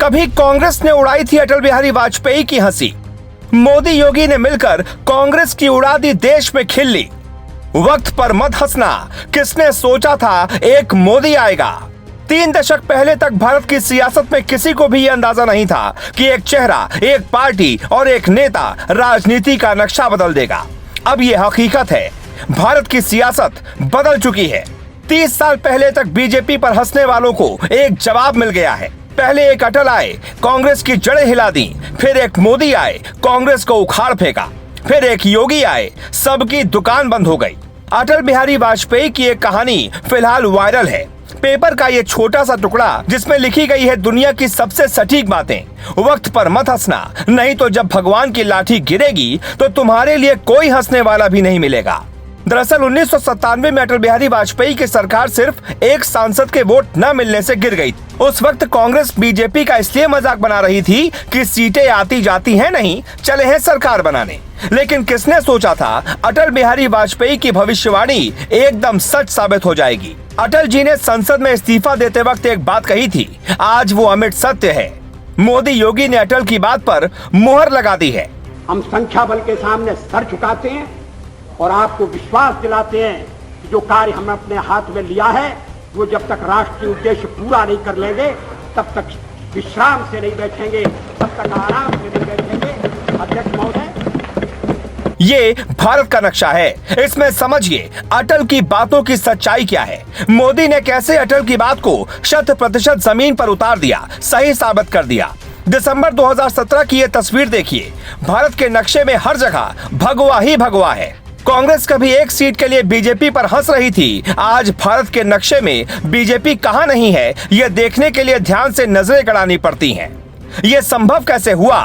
कभी कांग्रेस ने उड़ाई थी अटल बिहारी वाजपेयी की हंसी, मोदी योगी ने मिलकर कांग्रेस की उड़ा दी देश में खिल्ली। वक्त पर मत हंसना, किसने सोचा था एक मोदी आएगा। 3 दशक पहले तक भारत की सियासत में किसी को भी यह अंदाजा नहीं था कि एक चेहरा, एक पार्टी और एक नेता राजनीति का नक्शा बदल देगा। अब यह हकीकत है, भारत की सियासत बदल चुकी है। 30 साल पहले तक बीजेपी पर हंसने वालों को एक जवाब मिल गया है। पहले एक अटल आए, कांग्रेस की जड़ें हिला दी, फिर एक मोदी आए, कांग्रेस को उखाड़ फेंका, फिर एक योगी आए, सबकी दुकान बंद हो गई। अटल बिहारी वाजपेयी की एक कहानी फिलहाल वायरल है। पेपर का ये छोटा सा टुकड़ा जिसमें लिखी गई है दुनिया की सबसे सटीक बातें। वक्त पर मत हंसना, नहीं तो जब भगवान की लाठी गिरेगी तो तुम्हारे लिए कोई हंसने वाला भी नहीं मिलेगा। दरअसल 1997 में अटल बिहारी वाजपेयी की सरकार सिर्फ एक सांसद के वोट न मिलने से गिर गई। उस वक्त कांग्रेस बीजेपी का इसलिए मजाक बना रही थी कि सीटें आती जाती हैं नहीं, चले हैं सरकार बनाने। लेकिन किसने सोचा था अटल बिहारी वाजपेयी की भविष्यवाणी एकदम सच साबित हो जाएगी। अटल जी ने संसद में इस्तीफा देते वक्त एक बात कही थी, आज वो अमिट सत्य है। मोदी योगी ने अटल की बात पर मुहर लगा दी है। हम संख्या बल के सामने सर झुकाते हैं और आपको विश्वास दिलाते हैं कि जो कार्य हमने अपने हाथ में लिया है वो जब तक राष्ट्रीय उद्देश्य पूरा नहीं कर लेंगे तब तक विश्राम से नहीं बैठेंगे, तब तक आराम से नहीं बैठेंगे। अध्यक्ष महोदय, ये भारत का नक्शा है, इसमें समझिए अटल की बातों की सच्चाई क्या है। मोदी ने कैसे अटल की बात को 100% जमीन पर उतार दिया, सही साबित कर दिया। दिसंबर 2017 की ये तस्वीर देखिए, भारत के नक्शे में हर जगह भगवा ही भगवा है। कांग्रेस कभी एक सीट के लिए बीजेपी पर हंस रही थी, आज भारत के नक्शे में बीजेपी कहां नहीं है, यह देखने के लिए ध्यान से नजरें गड़ानी पड़ती हैं। यह संभव कैसे हुआ?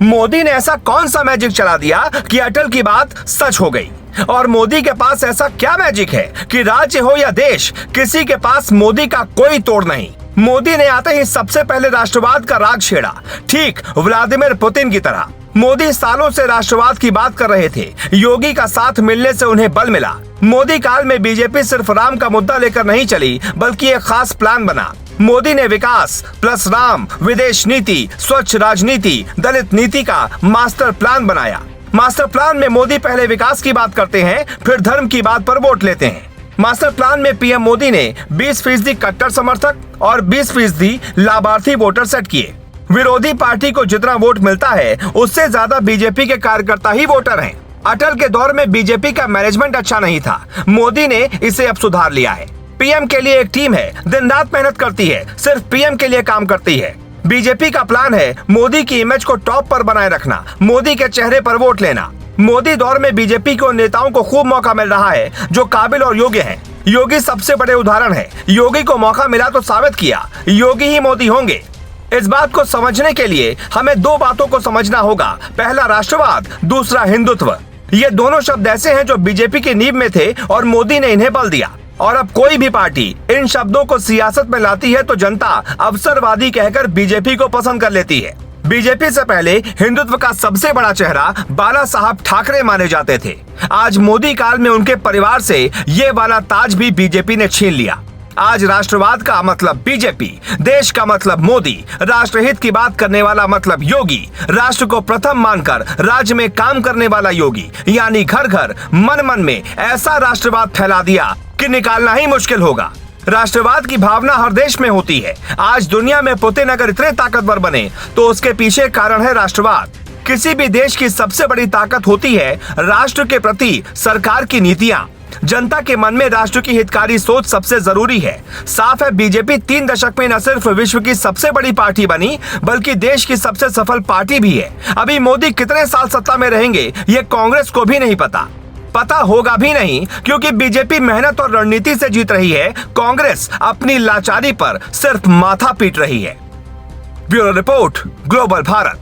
मोदी ने ऐसा कौन सा मैजिक चला दिया कि अटल की बात सच हो गई? और मोदी के पास ऐसा क्या मैजिक है कि राज्य हो या देश, किसी के पास मोदी का कोई तोड़ नहीं। मोदी ने आते ही सबसे पहले राष्ट्रवाद का राग छेड़ा, ठीक व्लादिमीर पुतिन की तरह। मोदी सालों से राष्ट्रवाद की बात कर रहे थे, योगी का साथ मिलने से उन्हें बल मिला। मोदी काल में बीजेपी सिर्फ राम का मुद्दा लेकर नहीं चली, बल्कि एक खास प्लान बना। मोदी ने विकास प्लस राम, विदेश नीति, स्वच्छ राजनीति, दलित नीति का मास्टर प्लान बनाया। मास्टर प्लान में मोदी पहले विकास की बात करते हैं, फिर धर्म की बात पर वोट लेते हैं। मास्टर प्लान में पीएम मोदी ने 20% कट्टर समर्थक और 20% लाभार्थी वोटर सेट किए। विरोधी पार्टी को जितना वोट मिलता है उससे ज्यादा बीजेपी के कार्यकर्ता ही वोटर हैं। अटल के दौर में बीजेपी का मैनेजमेंट अच्छा नहीं था, मोदी ने इसे अब सुधार लिया है। पीएम के लिए एक टीम है, दिन रात मेहनत करती है, सिर्फ पीएम के लिए काम करती है। बीजेपी का प्लान है मोदी की इमेज को टॉप पर बनाए रखना, मोदी के चेहरे पर वोट लेना। मोदी दौर में बीजेपी के नेताओं को खूब मौका मिल रहा है जो काबिल और योग्य हैं। योगी सबसे बड़े उदाहरण है। योगी को मौका मिला तो साबित किया, योगी ही मोदी होंगे। इस बात को समझने के लिए हमें 2 बातों को समझना होगा, पहला राष्ट्रवाद, दूसरा हिंदुत्व। ये दोनों शब्द ऐसे हैं जो बीजेपी की नींव में थे और मोदी ने इन्हें बल दिया। और अब कोई भी पार्टी इन शब्दों को सियासत में लाती है तो जनता अवसरवादी कहकर बीजेपी को पसंद कर लेती है। बीजेपी से पहले हिंदुत्व का सबसे बड़ा चेहरा बाला साहब ठाकरे माने जाते थे। आज मोदी काल में उनके परिवार से ये वाला ताज भी बीजेपी ने छीन लिया। आज राष्ट्रवाद का मतलब बीजेपी, देश का मतलब मोदी, राष्ट्रहित की बात करने वाला मतलब योगी, राष्ट्र को प्रथम मानकर राज्य में काम करने वाला योगी, यानी घर घर मन मन में ऐसा राष्ट्रवाद फैला दिया कि निकालना ही मुश्किल होगा। राष्ट्रवाद की भावना हर देश में होती है। आज दुनिया में पुतिन अगर इतने ताकतवर बने तो उसके पीछे कारण है राष्ट्रवाद। किसी भी देश की सबसे बड़ी ताकत होती है राष्ट्र के प्रति सरकार की नीतियां। जनता के मन में राष्ट्र की हितकारी सोच सबसे जरूरी है। साफ है, बीजेपी 3 दशक में न सिर्फ विश्व की सबसे बड़ी पार्टी बनी बल्कि देश की सबसे सफल पार्टी भी है। अभी मोदी कितने साल सत्ता में रहेंगे ये कांग्रेस को भी नहीं पता होगा भी नहीं, क्योंकि बीजेपी मेहनत और रणनीति से जीत रही है, कांग्रेस अपनी लाचारी पर सिर्फ माथा पीट रही है। Bureau report, global Bharat.